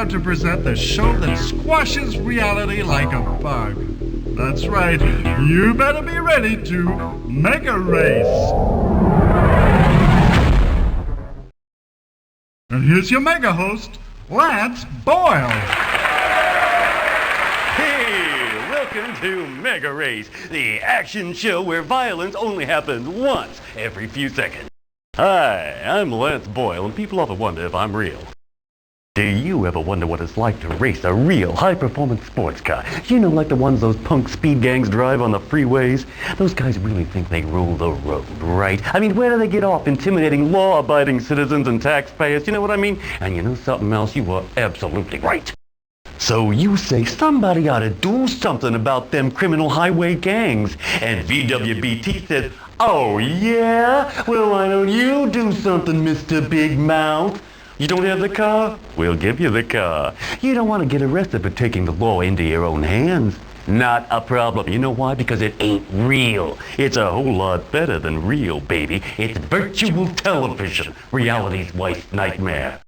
proud to present the show that squashes reality like a bug. That's right, you better be ready to MegaRace. And here's your mega host, Lance Boyle. Hey, welcome to MegaRace, the action show where violence only happens once every few seconds. Hi, I'm Lance Boyle, and people often wonder if I'm real. Do you ever wonder what it's like to race a real high-performance sports car? You know, like the ones those punk speed gangs drive on the freeways? Those guys really think they rule the road, right? I mean, where do they get off intimidating law-abiding citizens and taxpayers? You know what I mean? And you know something else? You are absolutely right. So you say somebody ought to do something about them criminal highway gangs. And VWBT says, oh yeah? Well, why don't you do something, Mr. Big Mouth? You don't have the car? We'll give you the car. You don't want to get arrested for taking the law into your own hands. Not a problem. You know why? Because it ain't real. It's a whole lot better than real, baby. It's virtual television, reality's worst nightmare.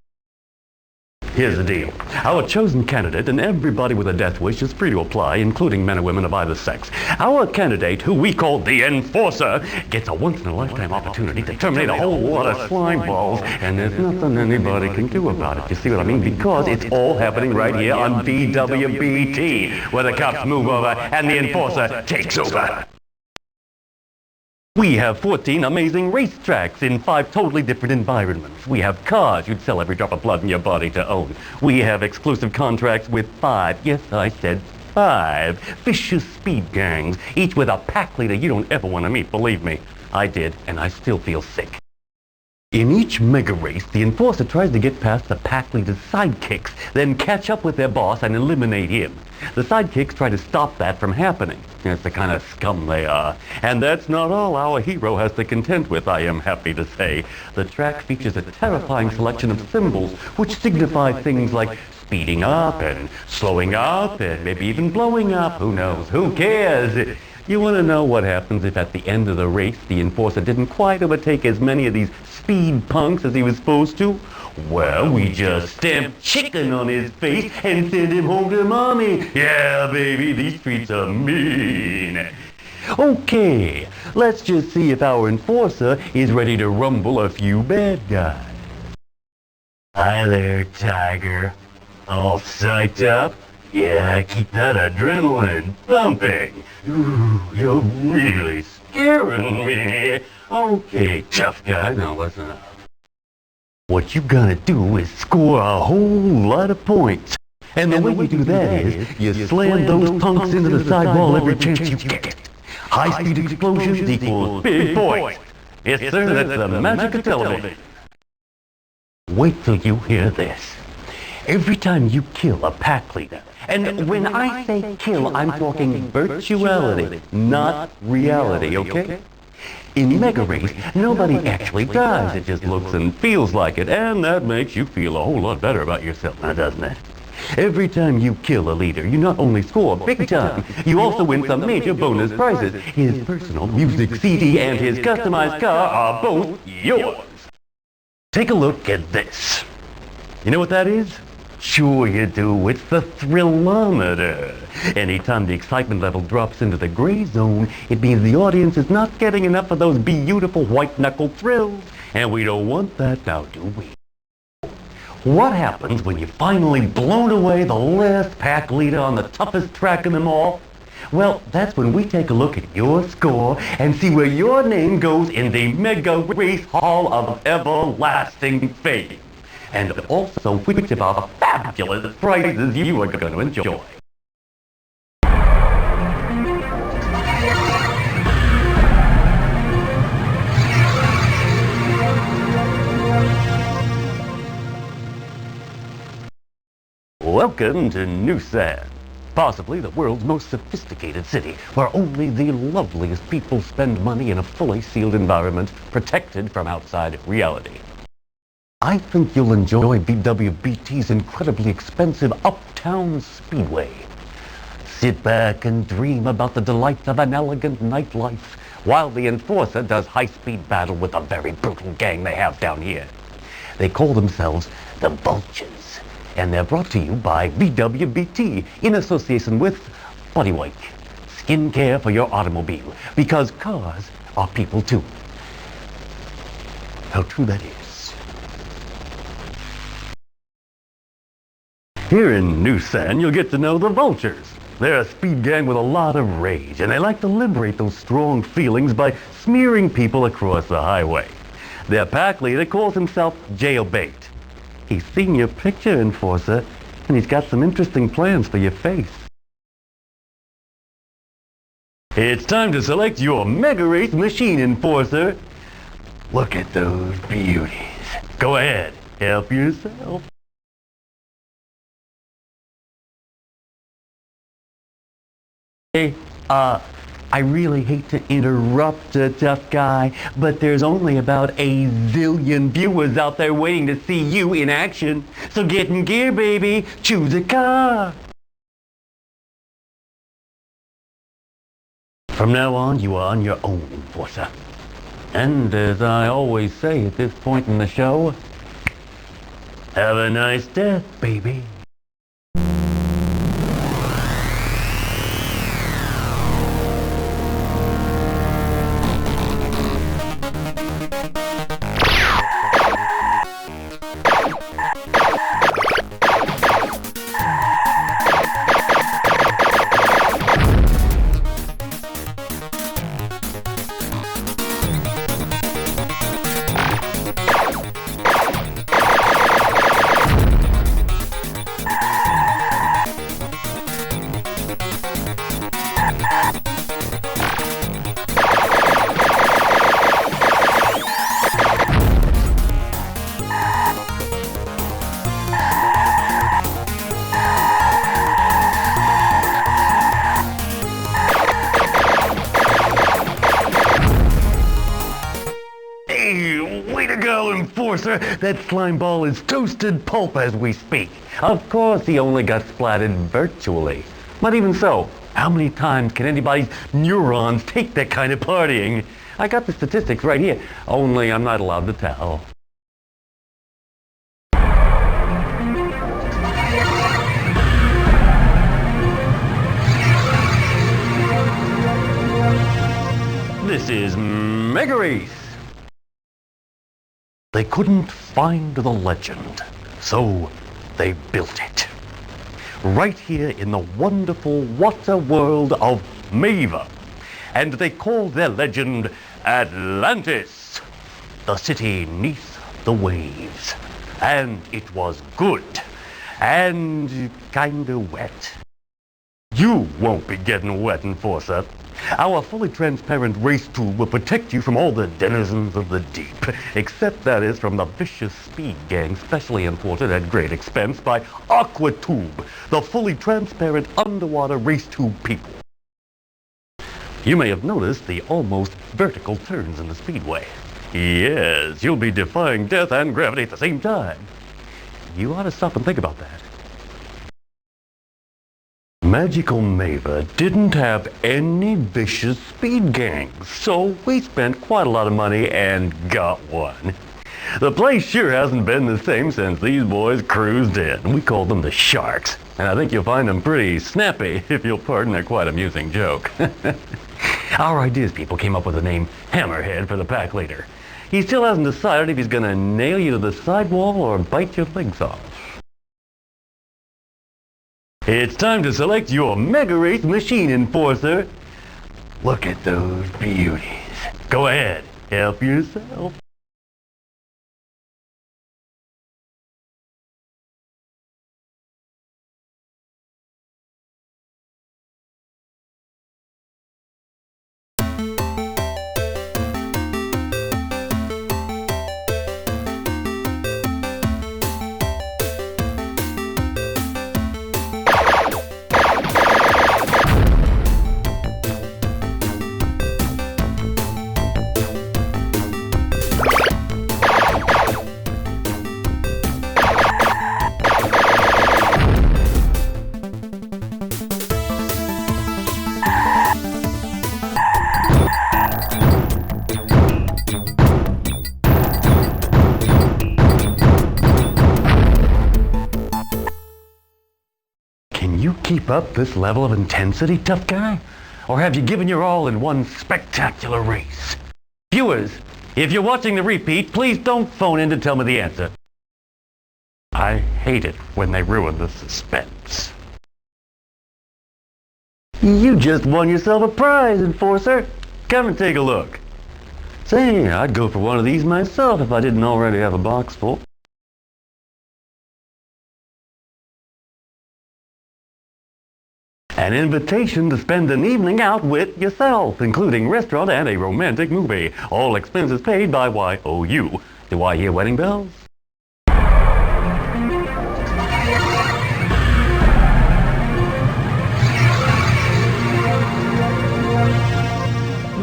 Here's the deal. Our chosen candidate, and everybody with a death wish, is free to apply, including men and women of either sex. Our candidate, who we call the Enforcer, gets a once-in-a-lifetime opportunity to terminate a whole lot of slime balls, and there's nothing anybody can do about it. You see what I mean? Because it's all happening right here on VWBT, where the cops move over and the Enforcer takes over. We have 14 amazing racetracks in 5 totally different environments. We have cars you'd sell every drop of blood in your body to own. We have exclusive contracts with 5, yes, I said 5, vicious speed gangs, each with a pack leader you don't ever want to meet, believe me. I did, and I still feel sick. In each mega race, the Enforcer tries to get past the pack leader's sidekicks, then catch up with their boss and eliminate him. The sidekicks try to stop that from happening. That's the kind of scum they are. And that's not all our hero has to contend with, I am happy to say. The track features a terrifying selection of symbols, which signify things like speeding up and slowing up and maybe even blowing up. Who knows? Who cares? You want to know what happens if at the end of the race the Enforcer didn't quite overtake as many of these speed punks as he was supposed to? Well, we just stamp chicken on his face and send him home to mommy. Yeah, baby, these streets are mean. Okay, let's just see if our Enforcer is ready to rumble a few bad guys. Hi there, Tiger. All psyched up? Yeah, keep that adrenaline pumping. Ooh, you're really scaring me. Okay, tough guy, now listen up. What you gotta do is score a whole lot of points. And the way you do that is, you slam those punks into the sidewall every chance you get. High-speed explosions equals big points. Yes, sir, that's the magic of television. Wait till you hear this. Every time you kill a pack leader, and when I say kill, I'm talking virtuality, not reality, okay? In MegaRace, nobody actually dies. It just looks and feels like it, and that makes you feel a whole lot better about yourself now, doesn't it? Every time you kill a leader, you not only score big time, you also win some major bonus prizes. His personal music CD and his customized car are both yours. Take a look at this. You know what that is? Sure you do. It's the thrillometer. Anytime the excitement level drops into the gray zone, it means the audience is not getting enough of those beautiful white-knuckle thrills. And we don't want that now, do we? What happens when you've finally blown away the last pack leader on the toughest track in them all? Well, that's when we take a look at your score and see where your name goes in the MegaRace Hall of Everlasting Fame. And also which of our fabulous prizes you are going to enjoy. Welcome to Noosan, possibly the world's most sophisticated city, where only the loveliest people spend money in a fully sealed environment, protected from outside reality. I think you'll enjoy VWBT's incredibly expensive Uptown Speedway. Sit back and dream about the delights of an elegant nightlife, while the Enforcer does high-speed battle with a very brutal gang they have down here. They call themselves the Vultures, And they're brought to you by VWBT in association with Body White. Skincare for your automobile, because cars are people too. How true that is. Here in Newsan, you'll get to know the Vultures. They're a speed gang with a lot of rage, and they like to liberate those strong feelings by smearing people across the highway. Their pack leader calls himself Jailbait. He's seen your picture, Enforcer, and he's got some interesting plans for your face. It's time to select your MegaRace machine, Enforcer. Look at those beauties. Go ahead, help yourself. Hey, I really hate to interrupt, tough guy, but there's only about a zillion viewers out there waiting to see you in action. So get in gear, baby. Choose a car. From now on, you are on your own, Enforcer. And as I always say at this point in the show, have a nice death, baby. Way to go, Enforcer! That slime ball is toasted pulp as we speak. Of course, he only got splatted virtually. But even so, how many times can anybody's neurons take that kind of partying? I got the statistics right here, only I'm not allowed to tell. This is MegaRace. They couldn't find the legend, so they built it. Right here in the wonderful water world of Mava. And they called their legend Atlantis, the city neath the waves. And it was good, and kinda wet. You won't be getting wet, Enforcer. Our fully transparent race tube will protect you from all the denizens of the deep, except that is from the vicious speed gang specially imported at great expense by AquaTube, the fully transparent underwater race tube people. You may have noticed the almost vertical turns in the speedway. Yes, you'll be defying death and gravity at the same time. You ought to stop and think about that. Magical Mava didn't have any vicious speed gangs, so we spent quite a lot of money and got one. The place sure hasn't been the same since these boys cruised in. We called them the Sharks, and I think you'll find them pretty snappy, if you'll pardon a quite amusing joke. Our ideas people came up with the name Hammerhead for the pack leader. He still hasn't decided if he's gonna nail you to the sidewall or bite your legs off. It's time to select your MegaRace machine, Enforcer. Look at those beauties. Go ahead, help yourself. Can you keep up this level of intensity, tough guy? Or have you given your all in one spectacular race? Viewers, if you're watching the repeat, please don't phone in to tell me the answer. I hate it when they ruin the suspense. You just won yourself a prize, Enforcer. Come and take a look. Say, I'd go for one of these myself if I didn't already have a box full. An invitation to spend an evening out with yourself, including restaurant and a romantic movie. All expenses paid by YOU. Do I hear wedding bells?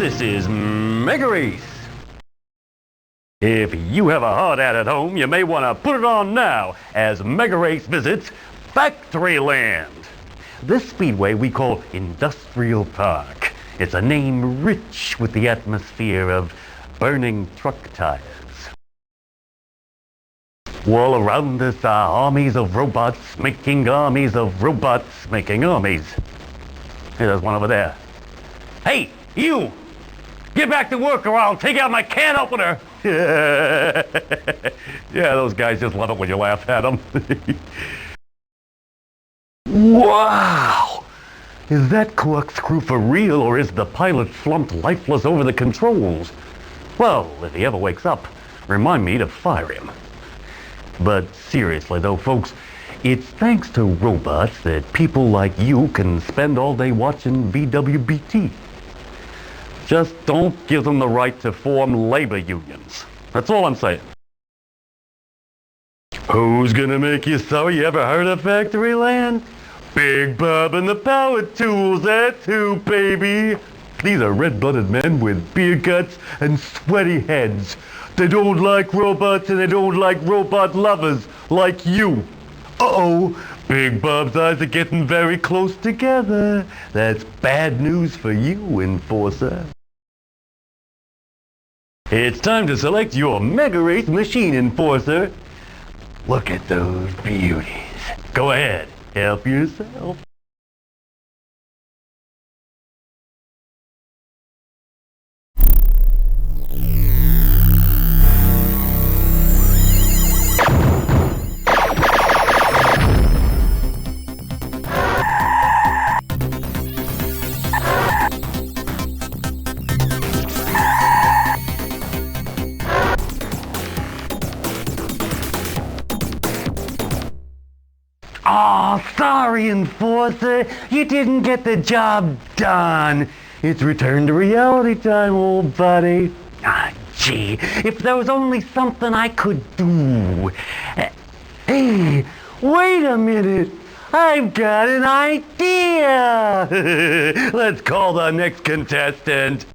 This is MegaRace. If you have a hard hat at home, you may want to put it on now as MegaRace visits Factoryland. This speedway we call Industrial Park. It's a name rich with the atmosphere of burning truck tires. All around us are armies of robots making armies of robots making armies. Hey, there's one over there. Hey, you! Get back to work or I'll take out my can opener! Yeah, those guys just love it when you laugh at them. Wow! Is that corkscrew for real, or is the pilot slumped lifeless over the controls? Well, if he ever wakes up, remind me to fire him. But seriously though, folks, it's thanks to robots that people like you can spend all day watching VWBT. Just don't give them the right to form labor unions. That's all I'm saying. Who's gonna make you sorry you ever heard of Factoryland? Big Bob and the Power Tools, that's who, baby. These are red-blooded men with beer guts and sweaty heads. They don't like robots and they don't like robot lovers like you. Uh-oh, Big Bob's eyes are getting very close together. That's bad news for you, Enforcer. It's time to select your MegaRace machine, Enforcer. Look at those beauties. Go ahead, help yourself. Aw, sorry, Enforcer. You didn't get the job done. It's return to reality time, old buddy. Ah, gee, if there was only something I could do. Hey, wait a minute. I've got an idea. Let's call the next contestant.